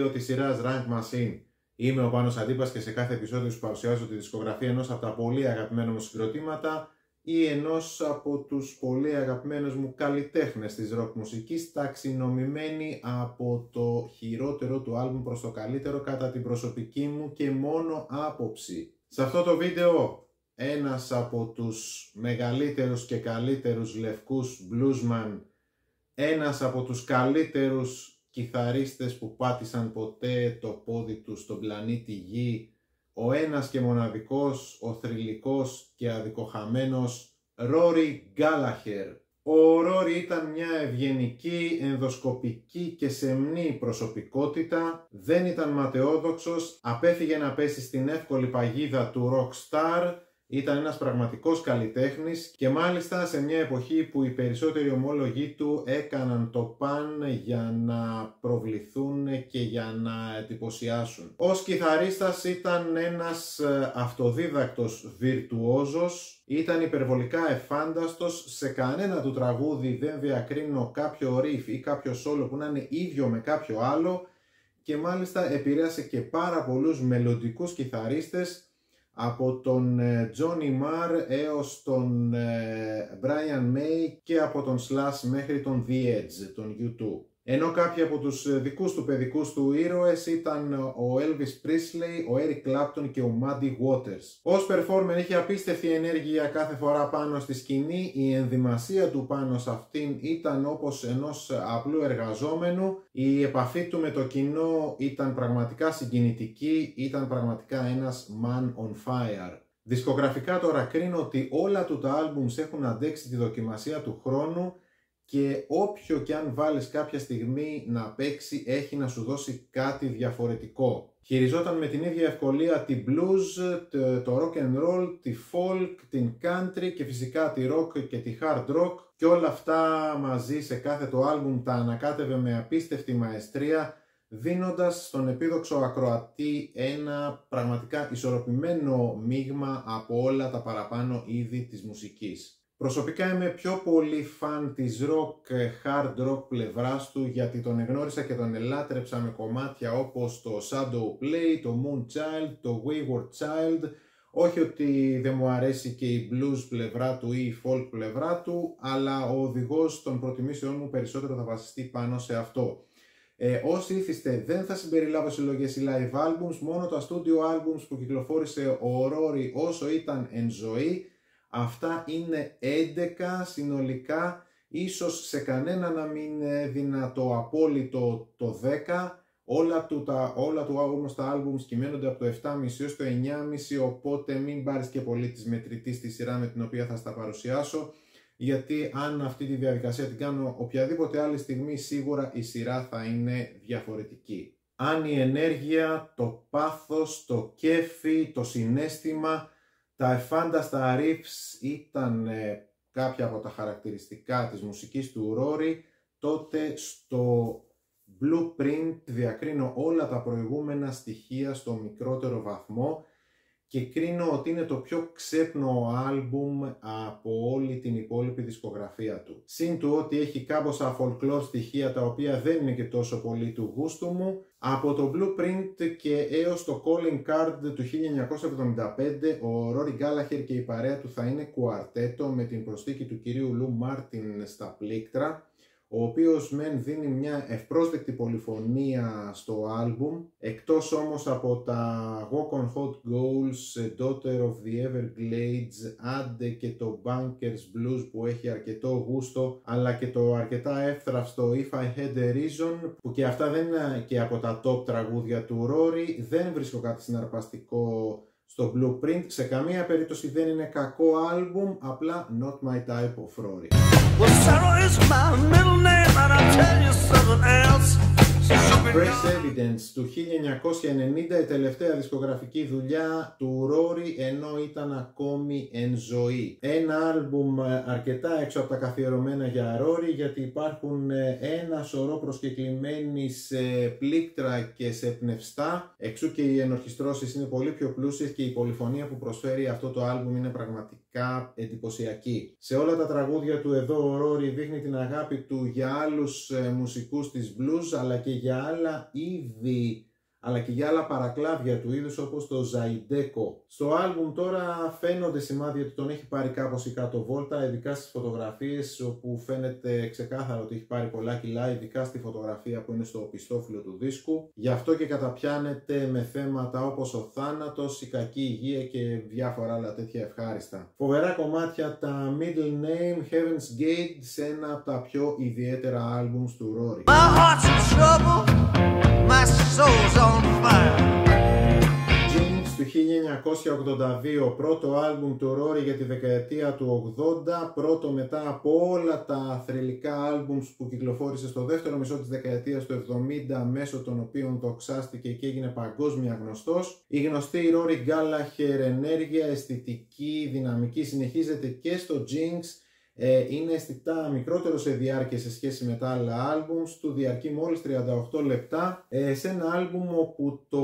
βίντεο της σειράς Rank Machine. Είμαι ο Πάνος Αντίπας και σε κάθε επεισόδιο σου παρουσιάζω τη δισκογραφία ενός από τα πολύ αγαπημένα μου συγκροτήματα ή ενός από τους πολύ αγαπημένους μου καλλιτέχνες της ροκ μουσικής, ταξινομημένη από το χειρότερο του άλμπουμ προς το καλύτερο κατά την προσωπική μου και μόνο άποψη. Σε αυτό το βίντεο ένας από τους μεγαλύτερους και καλύτερους λευκούς bluesman, ένας από τους καλύτερους κιθαρίστες που πάτησαν ποτέ το πόδι του στον πλανήτη Γη, ο ένας και μοναδικός, ο θρυλικός και αδικοχαμένος Rory Gallagher. Ο Rory ήταν μια ευγενική, ενδοσκοπική και σεμνή προσωπικότητα, δεν ήταν ματαιόδοξος, απέφυγε να πέσει στην εύκολη παγίδα του rockstar, ήταν ένας πραγματικός καλλιτέχνης και μάλιστα σε μια εποχή που οι περισσότεροι ομόλογοι του έκαναν το παν για να προβληθούν και για να εντυπωσιάσουν. Ως κιθαρίστας ήταν ένας αυτοδίδακτος βιρτουόζος, ήταν υπερβολικά εφάνταστος, σε κανένα του τραγούδι δεν διακρίνω κάποιο riff ή κάποιο solo που να είναι ίδιο με κάποιο άλλο και μάλιστα επηρέασε και πάρα πολλούς μελλοντικούς κιθαρίστες, από τον Johnny Marr έως τον Brian May και από τον Slash μέχρι τον The Edge, τον U2. Ενώ κάποιοι από τους δικούς του παιδικούς του ήρωες ήταν ο Elvis Presley, ο Eric Clapton και ο Muddy Waters. Ως performer είχε απίστευτη ενέργεια κάθε φορά πάνω στη σκηνή, η ενδυμασία του πάνω σε αυτήν ήταν όπως ενός απλού εργαζόμενου, η επαφή του με το κοινό ήταν πραγματικά συγκινητική, ήταν πραγματικά ένας man on fire. Δισκογραφικά τώρα κρίνω ότι όλα του τα άλμπουμς έχουν αντέξει τη δοκιμασία του χρόνου και όποιο και αν βάλεις κάποια στιγμή να παίξει έχει να σου δώσει κάτι διαφορετικό. Χειριζόταν με την ίδια ευκολία τη blues, το rock and roll, τη folk, την country και φυσικά τη rock και τη hard rock και όλα αυτά μαζί σε κάθε το άλμπουμ τα ανακάτευε με απίστευτη μαεστρία, δίνοντας στον επίδοξο ακροατή ένα πραγματικά ισορροπημένο μείγμα από όλα τα παραπάνω είδη της μουσικής. Προσωπικά είμαι πιο πολύ φαν της rock, hard rock πλευράς του, γιατί τον εγνώρισα και τον ελάτρεψα με κομμάτια όπως το Shadow Play, το Moonchild, το Wayward Child. Όχι ότι δεν μου αρέσει και η blues πλευρά του ή η folk πλευρά του, αλλά ο οδηγός των προτιμήσεών μου περισσότερο θα βασιστεί πάνω σε αυτό. Όσοι ήθιστε, δεν θα συμπεριλάβω συλλογές ή live albums, μόνο τα studio albums που κυκλοφόρησε ο Rory όσο ήταν εν ζωή. Αυτά είναι 11 συνολικά, ίσως σε κανένα να μην έδινα το απόλυτο το 10. Όλα του όμως τα άλμπουμς κυμαίνονται από το 7,5 έως το 9,5, οπότε μην πάρεις και πολύ της μετρητής στη σειρά με την οποία θα στα παρουσιάσω, γιατί αν αυτή τη διαδικασία την κάνω οποιαδήποτε άλλη στιγμή, σίγουρα η σειρά θα είναι διαφορετική. Αν η ενέργεια, το πάθος, το κέφι, το συναίσθημα, τα εφάνταστα riffs ήταν κάποια από τα χαρακτηριστικά της μουσικής του Rory, τότε στο Blueprint διακρίνω όλα τα προηγούμενα στοιχεία στο μικρότερο βαθμό και κρίνω ότι είναι το πιο ξέπνο άλμπουμ από όλη την υπόλοιπη δισκογραφία του. Συν του ότι έχει κάμποσα folklore στοιχεία τα οποία δεν είναι και τόσο πολύ του γούστου μου. Από το Blueprint και έως το Calling Card του 1975 ο Rory Gallagher και η παρέα του θα είναι κουαρτέτο με την προσθήκη του κυρίου Lou Martin στα πλήκτρα, ο οποίος μεν δίνει μια ευπρόσδεκτη πολυφωνία στο άλμπουμ, εκτός όμως από τα Walk on Hot Goals, Daughter of the Everglades, άντε και το Bunkers Blues που έχει αρκετό γούστο, αλλά και το αρκετά εύθραυστο If I Had a Reason, που και αυτά δεν είναι και από τα top τραγούδια του Rory, δεν βρίσκω κάτι συναρπαστικό στο Blueprint, σε καμία περίπτωση δεν είναι κακό άλμπουμ, απλά not my type of Rory. Fresh Evidence του 1990, η τελευταία δισκογραφική δουλειά του Rory ενώ ήταν ακόμη εν ζωή. Ένα άλμπουμ αρκετά έξω από τα καθιερωμένα για Rory, γιατί υπάρχουν ένα σωρό προσκεκλημένοι σε πλήκτρα και σε πνευστά, εξού και οι ενορχιστρώσεις είναι πολύ πιο πλούσιες και η πολυφωνία που προσφέρει αυτό το άλμπουμ είναι πραγματικά πραγματικά εντυπωσιακή. Σε όλα τα τραγούδια του εδώ ο Ρόρι δείχνει την αγάπη του για άλλους μουσικούς της blues, αλλά και για άλλα είδη, αλλά και για άλλα παρακλάδια του είδους όπως το Zydeco. Στο άλμπουμ τώρα φαίνονται σημάδια ότι τον έχει πάρει κάπως η κάτω βόλτα, ειδικά στις φωτογραφίες όπου φαίνεται ξεκάθαρο ότι έχει πάρει πολλά κιλά, ειδικά στη φωτογραφία που είναι στο πιστόφυλλο του δίσκου. Γι' αυτό και καταπιάνεται με θέματα όπως ο θάνατος, η κακή υγεία και διάφορα άλλα τέτοια ευχάριστα. Φοβερά κομμάτια, τα Middle Name, Heaven's Gate, σε ένα από τα πιο ιδιαίτερα άλμπουμς του Rory. Jinx του 1982, πρώτο άλμπουμ του Rory για τη δεκαετία του 80, πρώτο μετά από όλα τα θρυλικά άλμπουμς που κυκλοφόρησε στο δεύτερο μισό της δεκαετίας του 70, μέσω των οποίων δοξάστηκε και έγινε παγκόσμια γνωστός. Η γνωστή Rory Gallagher ενέργεια, αισθητική, δυναμική συνεχίζεται και στο Jinx. Είναι αισθητά μικρότερο σε διάρκεια σε σχέση με τα άλλα άλμπουμς του, διαρκεί μόλις 38 λεπτά, σε ένα άλμπουμ όπου το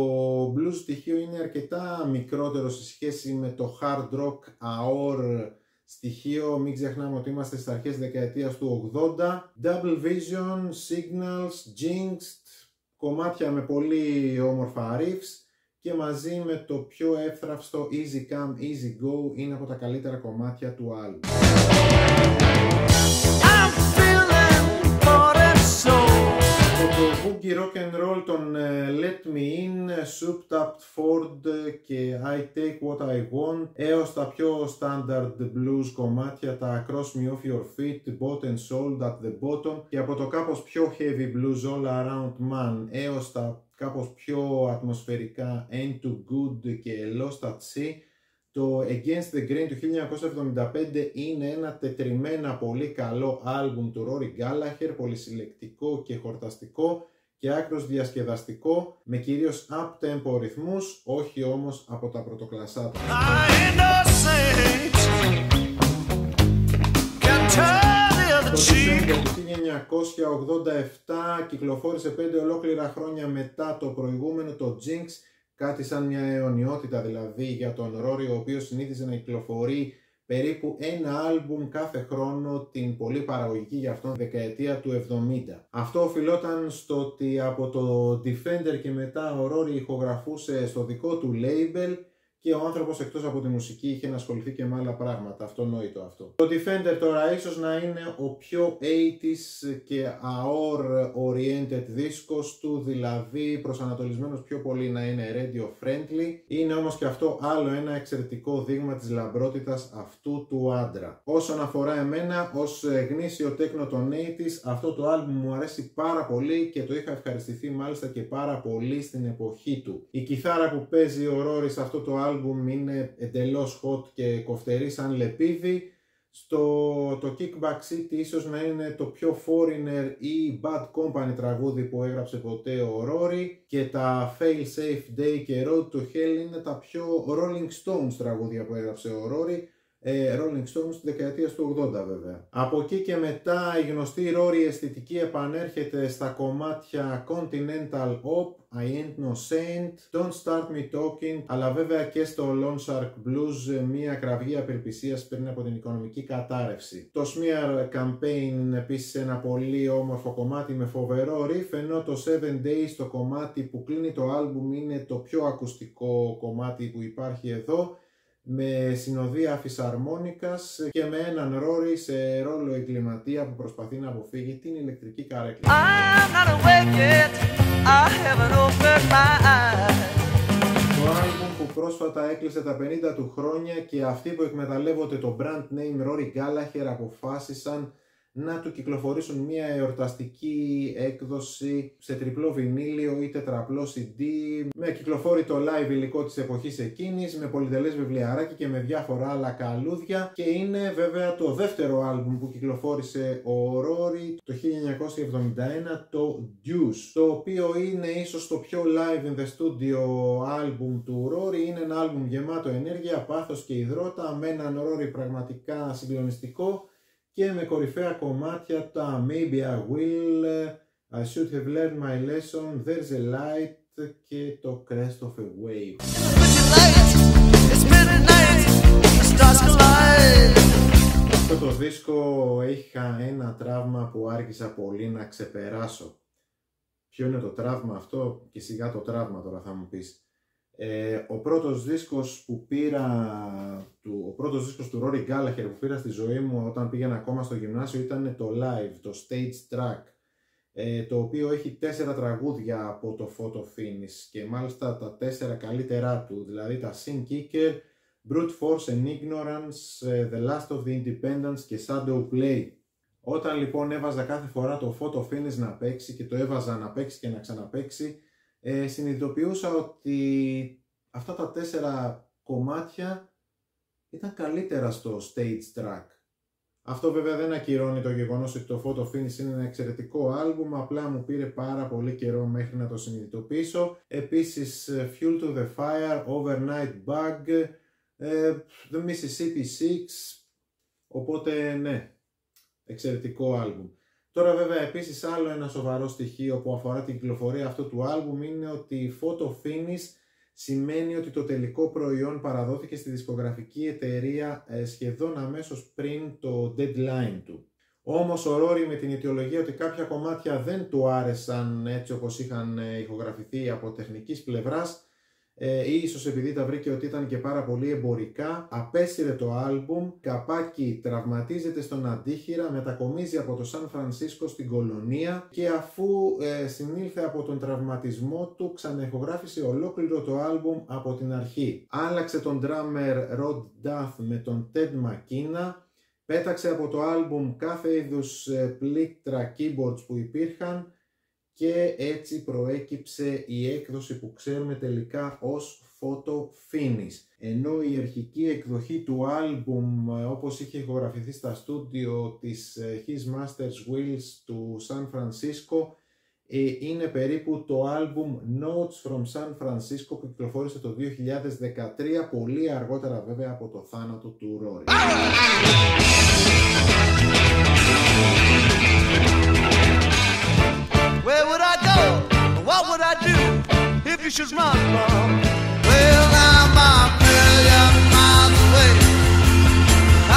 blues στοιχείο είναι αρκετά μικρότερο σε σχέση με το hard rock AOR στοιχείο. Μην ξεχνάμε ότι είμαστε στις αρχές δεκαετίας του 80. Double Vision, Signals, Jinxed, κομμάτια με πολύ όμορφα riffs και μαζί με το πιο εύθραυστο Easy Come Easy Go είναι από τα καλύτερα κομμάτια του άλμπουμ. Από το boogie rock and roll των Let Me In, Souped Up Ford και I Take What I Want, έως τα πιο standard blues κομμάτια, τα Cross Me Off Your Feet, Bought and Sold at the Bottom, και από το κάπως πιο heavy blues All Around Man έως τα κάπως πιο ατμοσφαιρικά Ain't Too Good και Lost at Sea. Το Against the Grain του 1975 είναι ένα τετριμμένα πολύ καλό άλμπουμ του Rory Gallagher, πολυσυλλεκτικό και χορταστικό και άκρως διασκεδαστικό, με κυρίως up-tempo ρυθμούς, όχι όμως από τα πρωτοκλασσά του. Το December του 1987 κυκλοφόρησε 5 ολόκληρα χρόνια μετά το προηγούμενο, το Jinx, κάτι σαν μια αιωνιότητα δηλαδή για τον Rory, ο οποίος συνήθιζε να κυκλοφορεί περίπου ένα άλμπουμ κάθε χρόνο την πολύ παραγωγική για αυτόν δεκαετία του 70. Αυτό οφειλόταν στο ότι από το Defender και μετά ο Rory ηχογραφούσε στο δικό του label και ο άνθρωπος εκτός από τη μουσική είχε να ασχοληθεί και με άλλα πράγματα, αυτονόητο αυτό. Το Defender τώρα ίσως να είναι ο πιο 80s και AOR oriented δίσκος του, δηλαδή προσανατολισμένος πιο πολύ να είναι radio friendly. Είναι όμως και αυτό άλλο ένα εξαιρετικό δείγμα της λαμπρότητας αυτού του άντρα. Όσον αφορά εμένα, ως γνήσιο τέκνο των 80s, αυτό το άλμπουμ μου αρέσει πάρα πολύ και το είχα ευχαριστηθεί μάλιστα και πάρα πολύ στην εποχή του. Η κιθάρα που παίζει ο Rory σε αυτό το άλμπουμ είναι εντελώς hot και κοφτερή σαν λεπίδι. Το Kick Back City ίσως να είναι το πιο Foreigner ή Bad Company τραγούδι που έγραψε ποτέ ο Rory, και τα Fail Safe Day και Road to Hell είναι τα πιο Rolling Stones τραγούδια που έγραψε ο Rory. Rolling Stones τη δεκαετία του 80 βέβαια. Από εκεί και μετά η γνωστή Rory αισθητική επανέρχεται στα κομμάτια Continental Op, I Ain't No Saint, Don't Start Me Talking, αλλά βέβαια και στο Lone Shark Blues, μια κραυγή απελπισίας πριν από την οικονομική κατάρρευση. Το Smear Campaign είναι επίσης ένα πολύ όμορφο κομμάτι με φοβερό riff, ενώ το 7 Days, το κομμάτι που κλείνει το άλμπουμ, είναι το πιο ακουστικό κομμάτι που υπάρχει εδώ, με συνοδεία φυσαρμόνικας και με έναν Rory σε ρόλο εγκληματία που προσπαθεί να αποφύγει την ηλεκτρική καρέκλα. Το άλμπουμ που πρόσφατα έκλεισε τα 50 του χρόνια και αυτοί που εκμεταλλεύονται το brand name Rory Gallagher αποφάσισαν να του κυκλοφορήσουν μια εορταστική έκδοση σε τριπλό βινίλιο ή τετραπλό CD, με κυκλοφόρητο live υλικό της εποχής εκείνης, με πολυτελές βιβλιαράκι και με διάφορα άλλα καλούδια, και είναι βέβαια το δεύτερο άλμπουμ που κυκλοφόρησε ο Rory το 1971, το Deuce, το οποίο είναι ίσως το πιο live in the studio άλμπουμ του Rory. Είναι ένα άλμπουμ γεμάτο ενέργεια, πάθος και υδρότα, με έναν Rory πραγματικά συγκλονιστικό και με κορυφαία κομμάτια τα Maybe I Will, I Should Have Learned My Lesson, There's a Light και το Crest of a Wave. ένα τραύμα που άργησα πολύ να ξεπεράσω. Ποιο είναι το τραύμα αυτό? Και σιγά το τραύμα τώρα θα μου πεις. Ο πρώτος δίσκος που πήρα, ο πρώτος δίσκος του Rory Gallagher που πήρα στη ζωή μου όταν πήγαινα ακόμα στο γυμνάσιο ήταν το Live, το Stage Track, το οποίο έχει 4 τραγούδια από το Photo Finish και μάλιστα τα 4 καλύτερά του, δηλαδή τα Sin Kicker, Brute Force and Ignorance, The Last of the Independents και Shadow Play. Όταν λοιπόν έβαζα κάθε φορά το Photo Finish να παίξει και το έβαζα να παίξει και να ξαναπαίξει, συνειδητοποιούσα ότι αυτά τα 4 κομμάτια ήταν καλύτερα στο Stage Track. Αυτό βέβαια δεν ακυρώνει το γεγονός ότι το Photo Finish είναι ένα εξαιρετικό άλμπουμ, απλά μου πήρε πάρα πολύ καιρό μέχρι να το συνειδητοποιήσω. Επίσης Fuel to the Fire, Overnight Bug, The Mississippi Six, οπότε ναι, εξαιρετικό άλμπουμ. Τώρα βέβαια επίσης άλλο ένα σοβαρό στοιχείο που αφορά την κυκλοφορία αυτού του άλμπουμ είναι ότι η Photo Finish σημαίνει ότι το τελικό προϊόν παραδόθηκε στη δισκογραφική εταιρεία σχεδόν αμέσως πριν το deadline του. Όμως ο Rory με την αιτιολογία ότι κάποια κομμάτια δεν του άρεσαν έτσι όπως είχαν ηχογραφηθεί από τεχνικής πλευράς, ή ίσως επειδή τα βρήκε ότι ήταν και πάρα πολύ εμπορικά, απέσυρε το άλμπουμ. Καπάκι τραυματίζεται στον αντίχειρα, μετακομίζει από το Σαν Φρανσίσκο στην Κολονία και αφού συνήλθε από τον τραυματισμό του, ξαναηχογράφησε ολόκληρο το άλμπουμ από την αρχή. Άλλαξε τον drummer Rod Duff με τον Ted McKenna, πέταξε από το άλμπουμ κάθε είδους πλήκτρα keyboards που υπήρχαν και έτσι προέκυψε η έκδοση που ξέρουμε τελικά ως Photo Finish. Ενώ η αρχική εκδοχή του άλμπουμ όπως είχε ηχογραφηθεί στα στούντιο της His Master's Wheels του Σαν Φρανσίσκο είναι περίπου το άλμπουμ Notes from San Francisco που κυκλοφόρησε το 2013, πολύ αργότερα βέβαια από το θάνατο του Rory. Where would I go? What would I do if you should run from? Well, I'm a million miles away.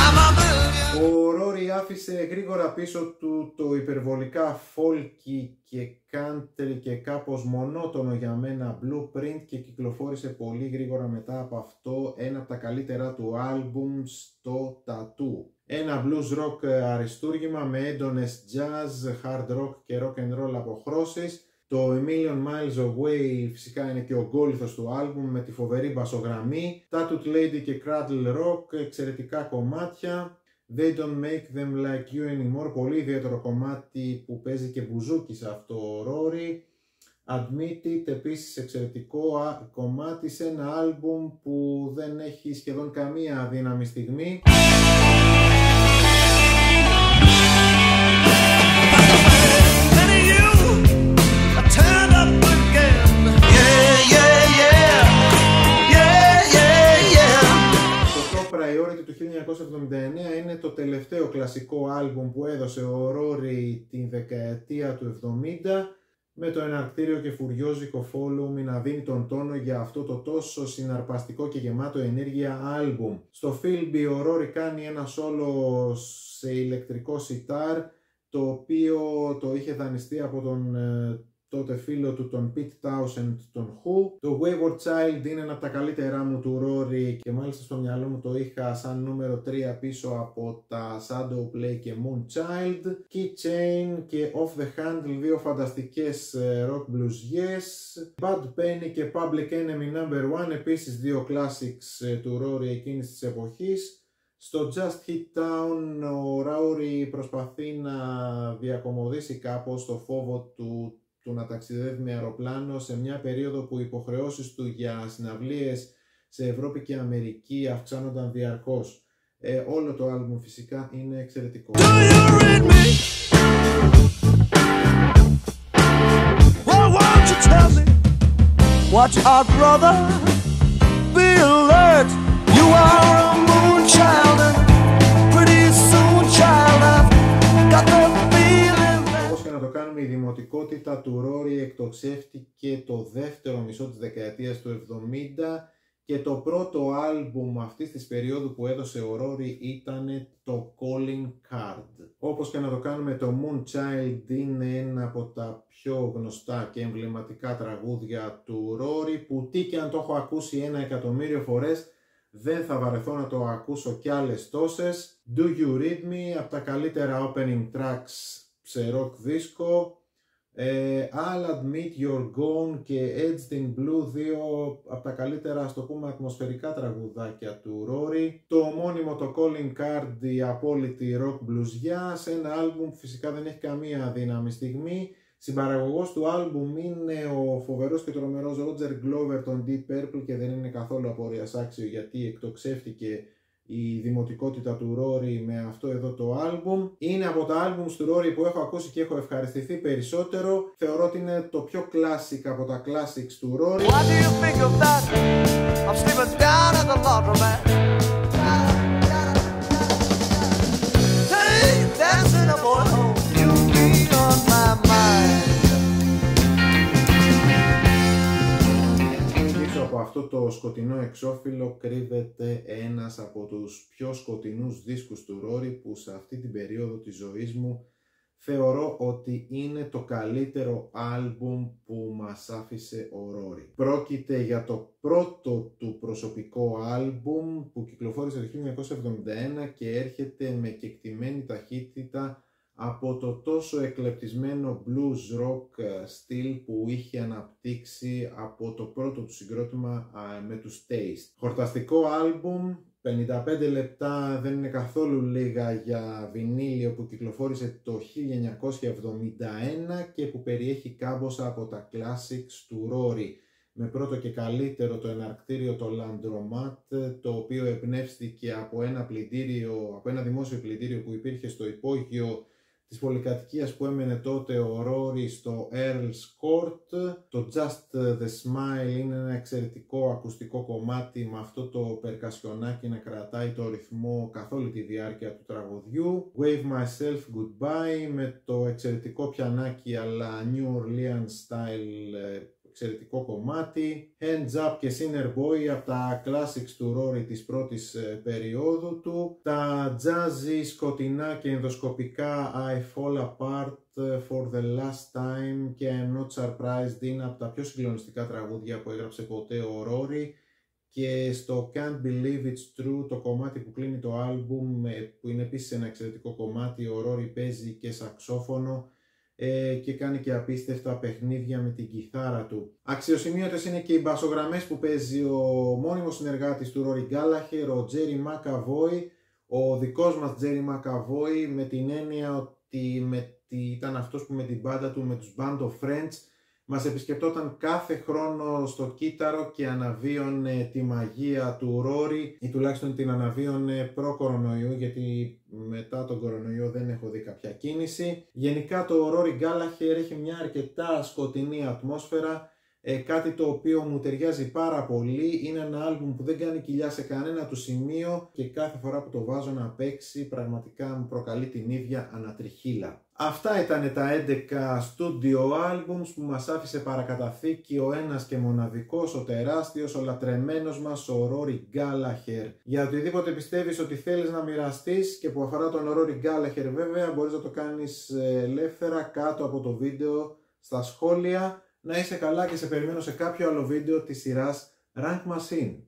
I'm a million. Ο Rory άφησε γρήγορα πίσω του το υπερβολικά folky και country και κάπως μονότονο για μένα Blueprint και κυκλοφόρησε πολύ γρήγορα μετά από αυτό ένα από τα καλύτερα του άλμπουμ, το Tattoo. Ένα blues rock αριστούργημα με έντονες jazz, hard rock και rock and roll αποχρώσεις. Το A Million Miles Away φυσικά είναι και ο γκόλιθος του άλμπουμ με τη φοβερή μπασογραμμή. Tattooed Lady και Cradle Rock, εξαιρετικά κομμάτια. They Don't Make Them Like You Anymore, πολύ ιδιαίτερο κομμάτι που παίζει και μπουζούκι σε αυτό ο Rory. Admitted, επίσης εξαιρετικό κομμάτι σε ένα άλμπουμ που δεν έχει σχεδόν καμία αδύναμη στιγμή. Priority του 1979 είναι το τελευταίο κλασικό άλμπουμ που έδωσε ο Rory την δεκαετία του 70 με το εναρκτήριο και φουριόζικο Follow Me να δίνει τον τόνο για αυτό το τόσο συναρπαστικό και γεμάτο ενέργεια άλμπουμ. Στο Philby ο Rory κάνει ένα solo σε ηλεκτρικό σιτάρ το οποίο το είχε δανειστεί από τον τότε φίλο του τον Pete Townshend τον Who. Το Wayward Child είναι ένα από τα καλύτερά μου του Rory και μάλιστα στο μυαλό μου το είχα σαν νούμερο 3 πίσω από τα Shadow Play και Moonchild. Keychain και Off the Handle, δύο φανταστικές rock blues yes. Bad Penny και Public Enemy No. 1, επίσης δύο classics του Rory εκείνης της εποχής. Στο Just Hit Town ο Rory προσπαθεί να διακομωδήσει κάπως το φόβο του να ταξιδεύει με αεροπλάνο σε μια περίοδο που οι υποχρεώσεις του για συναυλίες σε Ευρώπη και Αμερική αυξάνονταν διαρκώς. Όλο το άλμπουμ φυσικά είναι εξαιρετικό. Watch out, brother, be alert. You are a moon child, and pretty soon, child, I've got the feeling. Όπως και να το κάνουμε, η δημοτικότητα του Rory εκτοξεύτηκε το δεύτερο μισό της δεκαετίας του 70 και το πρώτο άλμπουμ αυτής της περίοδου που έδωσε ο Rory ήταν το Calling Card. Όπως και να το κάνουμε, το Moonchild είναι ένα από τα πιο γνωστά και εμβληματικά τραγούδια του Rory, που τι και αν το έχω ακούσει 1.000.000 φορές, δεν θα βαρεθώ να το ακούσω κι άλλες τόσες. Do You Read Me, από τα καλύτερα opening tracks σε rock δίσκο. I'll Admit You're Gone και Edged in Blue, δύο από τα καλύτερα, ας το πούμε, ατμοσφαιρικά τραγουδάκια του Rory. Το ομώνυμο το Calling Card, η απόλυτη rock bluesιά, σε ένα άλμπουμ που φυσικά δεν έχει καμία δύναμη στιγμή. Συμπαραγωγός του άλμπουμ είναι ο φοβερός και τρομερός Roger Glover των Deep Purple και δεν είναι καθόλου απορίας άξιο, γιατί εκτοξεύτηκε η δημοτικότητα του Rory με αυτό εδώ το άλμπουμ. Είναι από τα άλμπουμς του Rory που έχω ακούσει και έχω ευχαριστηθεί περισσότερο. Θεωρώ ότι είναι το πιο classic από τα classics του Rory. What do you think of that? I'm sleeping down at the laundromat. Hey, dancing a boy home, you be on my mind. Από αυτό το σκοτεινό εξώφυλλο κρύβεται ένας από τους πιο σκοτεινούς δίσκους του Rory, που σε αυτή την περίοδο της ζωής μου θεωρώ ότι είναι το καλύτερο άλμπουμ που μας άφησε ο Rory. Πρόκειται για το πρώτο του προσωπικό άλμπουμ που κυκλοφόρησε το 1971 και έρχεται με κεκτημένη ταχύτητα από το τόσο εκλεπτισμένο blues rock στυλ που είχε αναπτύξει από το πρώτο του συγκρότημα με τους Taste. Χορταστικό άλμπουμ, 55 λεπτά δεν είναι καθόλου λίγα για βινίλιο, που κυκλοφόρησε το 1971 και που περιέχει κάμποσα από τα classics του Rory. Με πρώτο και καλύτερο το εναρκτήριο το Landromat, το οποίο εμπνεύστηκε από ένα δημόσιο πλυντήριο που υπήρχε στο υπόγειο της πολυκατοικίας που έμενε τότε ο Rory στο Earl's Court. Το Just the Smile είναι ένα εξαιρετικό ακουστικό κομμάτι με αυτό το περκασιονάκι να κρατάει το ρυθμό καθ' όλη τη διάρκεια του τραγουδιού. Wave Myself Goodbye με το εξαιρετικό πιανάκι αλλά New Orleans style εξαιρετικό κομμάτι. Hands Up και Sinner Boy από τα classics του Rory της πρώτης περίοδου του. Τα jazzy, σκοτεινά και ενδοσκοπικά I Fall Apart, For the Last Time και I'm Not Surprised είναι από τα πιο συγκλονιστικά τραγούδια που έγραψε ποτέ ο Rory. Και στο Can't Believe It's True, το κομμάτι που κλείνει το άλμπουμ, που είναι επίσης ένα εξαιρετικό κομμάτι, ο Rory παίζει και σαξόφωνο και κάνει και απίστευτα παιχνίδια με την κιθάρα του. Αξιοσημείωτες είναι και οι μπασογραμμές που παίζει ο μόνιμος συνεργάτης του Rory Gallagher, ο Jerry McAvoy, ο δικός μας Jerry McAvoy, με την έννοια ότι ήταν αυτός που με την μπάντα του, με τους Band of Friends, μας επισκεπτόταν κάθε χρόνο στο κύτταρο και αναβίωνε τη μαγεία του Rory, ή τουλάχιστον την αναβίωνε προ-κορονοϊού, γιατί μετά τον κορονοϊό δεν έχω δει κάποια κίνηση. Γενικά το Rory Gallagher έχει μια αρκετά σκοτεινή ατμόσφαιρα, κάτι το οποίο μου ταιριάζει πάρα πολύ. Είναι ένα άλμπουμ που δεν κάνει κοιλιά σε κανένα του σημείο και κάθε φορά που το βάζω να παίξει πραγματικά μου προκαλεί την ίδια ανατριχύλα. Αυτά ήταν τα 11 studio albums που μας άφησε παρακαταθήκη ο ένας και μοναδικός, ο τεράστιος, ο λατρεμένος μας, ο Rory Gallagher. Για οτιδήποτε πιστεύεις ότι θέλεις να μοιραστείς και που αφορά τον Rory Gallagher βέβαια, μπορείς να το κάνεις ελεύθερα κάτω από το βίντεο στα σχόλια. Να είσαι καλά και σε περιμένω σε κάποιο άλλο βίντεο της σειράς Rank Machine.